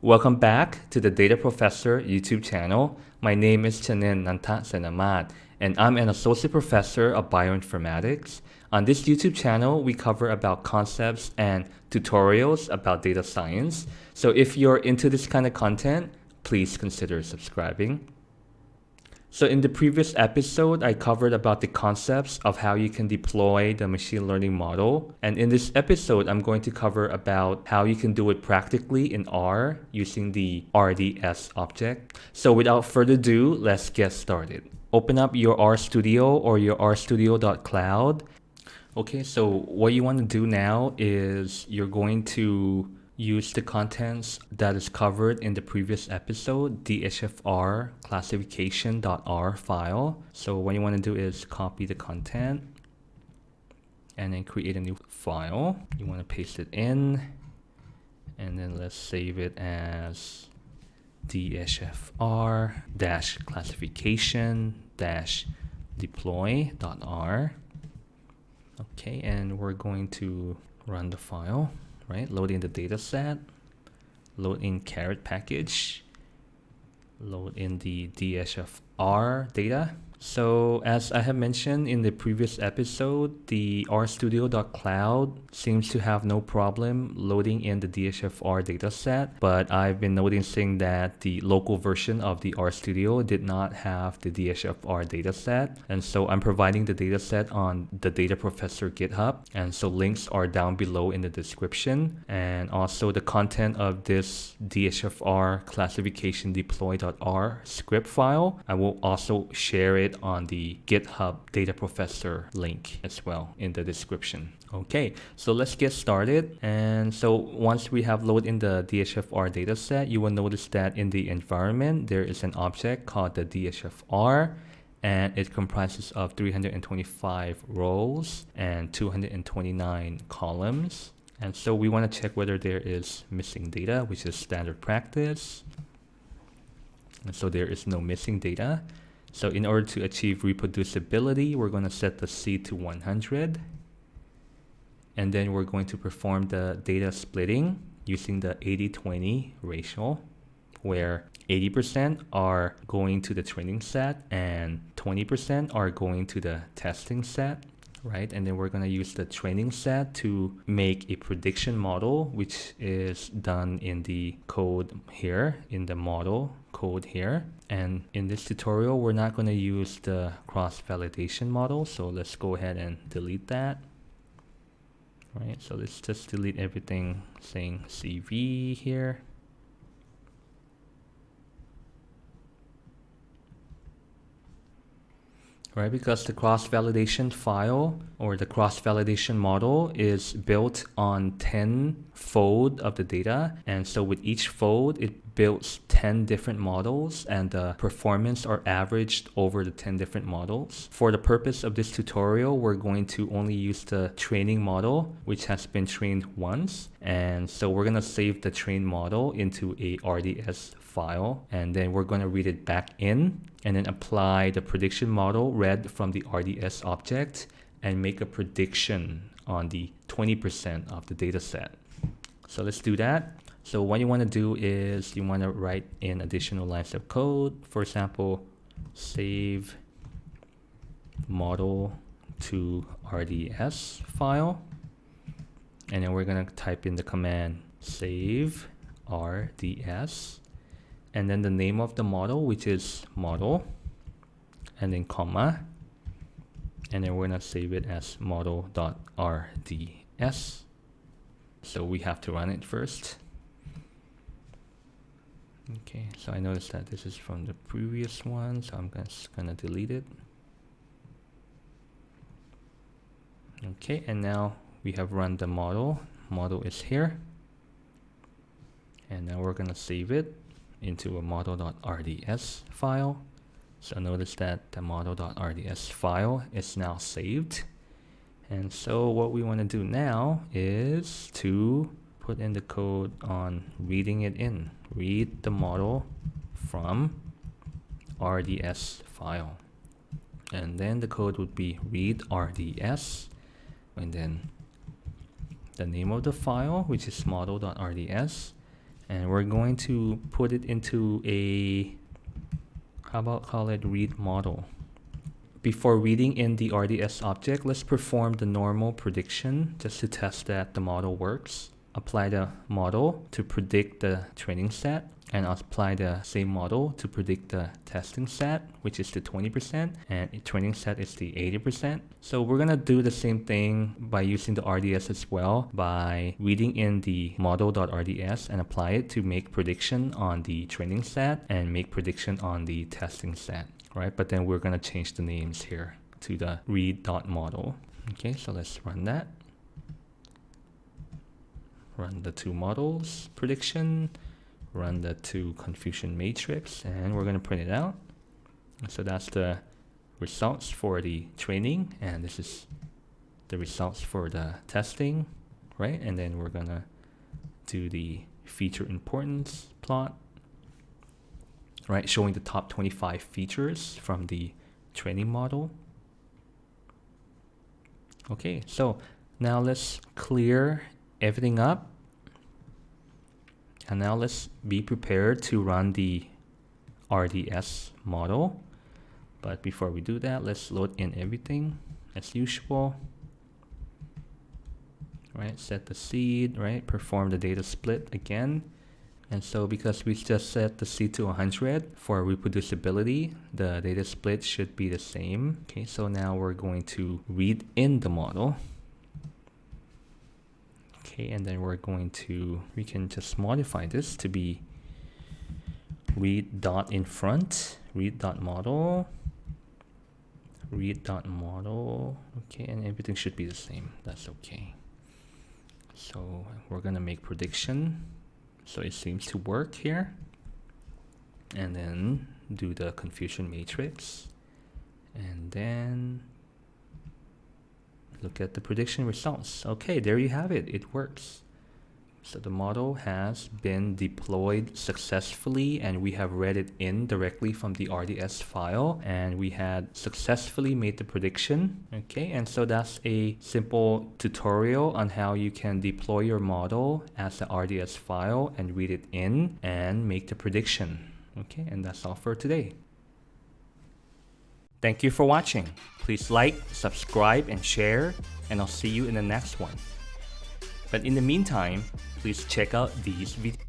Welcome back to the Data Professor YouTube channel. My name is Chanin Nanta Senamat, and I'm an Associate Professor of Bioinformatics. On this YouTube channel, we cover about concepts and tutorials about data science. So if you're into this kind of content, please consider subscribing. So in the previous episode, I covered about the concepts of how you can deploy the machine learning model. And in this episode, I'm going to cover about how you can do it practically in R using the RDS object. So without further ado, let's get started. Open up your RStudio or your RStudio.cloud. Okay, so what you want to do now is you're going to use the contents that is covered in the previous episode, DHFR-classification.R file. So what you want to do is copy the content and then create a new file. You want to paste it in, and then let's save it as DHFR-classification-deploy.R. Okay, and we're going to run the file. Right, load in the dataset, load in caret package, load in the DHFR data. So as I have mentioned in the previous episode, the RStudio.cloud seems to have no problem loading in the DHFR dataset, but I've been noticing that the local version of the RStudio did not have the DHFR dataset, and so I'm providing the dataset on the dataprofessor GitHub, and so links are down below in the description, and also the content of this DHFR-classification-deploy.R script file, I will also share it on the GitHub dataprofessor link as well in the description. Okay, so let's get started. And so once we have loaded in the DHFR dataset, you will notice that in the environment there is an object called the DHFR, and it comprises of 325 rows and 229 columns. And so we want to check whether there is missing data, which is standard practice. And so there is no missing data. So in order to achieve reproducibility, we're going to set the C to 100. And then we're going to perform the data splitting using the 80-20 ratio, where 80% are going to the training set and 20% are going to the testing set, right? And then we're going to use the training set to make a prediction model, which is done in the code here, in the model code here. And in this tutorial, we're not going to use the cross-validation model. So let's go ahead and delete that. Right, so let's just delete everything saying CV here. Right, because the cross-validation file or the cross-validation model is built on 10 fold of the data, and so with each fold it builds 10 different models, and the performance are averaged over the 10 different models. For the purpose of this tutorial, we're going to only use the training model, which has been trained once, and so we're going to save the trained model into a RDS file, and then we're going to read it back in and then apply the prediction model read from the RDS object and make a prediction on the 20% of the data set. So let's do that. So what you want to do is you want to write in additional lines of code. For example, save model to RDS file, and then we're going to type in the command save RDS, and then the name of the model, which is model, and then comma, and then we're going to save it as Model.RDS. So we have to run it first. Okay, so I noticed that this is from the previous one, so I'm just going to delete it. Okay, and now we have run the model. Model is here. And now we're going to save it into a Model.RDS file. So notice that the Model.RDS file is now saved. And so what we want to do now is to put in the code on reading it in. Read the model from RDS file. And then the code would be readRDS, and then the name of the file, which is Model.RDS, and we're going to put it into a, how about call it read.Model. Before reading in the RDS object, let's perform the normal prediction just to test that the model works. Apply the model to predict the training set, and apply the same model to predict the testing set, which is the 20%, and training set is the 80%. So we're gonna do the same thing by using the RDS as well, by reading in the Model.RDS and apply it to make prediction on the training set and make prediction on the testing set, right? But then we're gonna change the names here to the read.Model. Okay, so let's run that. Run the two models prediction, run the two confusion matrix, and we're going to print it out. So that's the results for the training, and this is the results for the testing, right? And then we're going to do the feature importance plot, right? Showing the top 25 features from the training model. Okay, so now let's clear everything up. And now let's be prepared to run the RDS model. But before we do that, let's load in everything as usual. Right, set the seed, right? Perform the data split again. And so because we just set the seed to 100 for reproducibility, the data split should be the same. Okay, so now we're going to read in the model. Okay, and then we're going to, we can just modify this to be read dot in front, read.Model, read.Model. Okay, and everything should be the same. That's okay. So we're gonna make prediction. So it seems to work here. And then do the confusion matrix. And then look at the prediction results. Okay, there you have it. It works. So the model has been deployed successfully, and we have read it in directly from the RDS file, and we had successfully made the prediction. Okay, and so that's a simple tutorial on how you can deploy your model as an RDS file and read it in and make the prediction. Okay, and that's all for today. Thank you for watching. Please like, subscribe, and share, and I'll see you in the next one. But in the meantime, please check out these videos.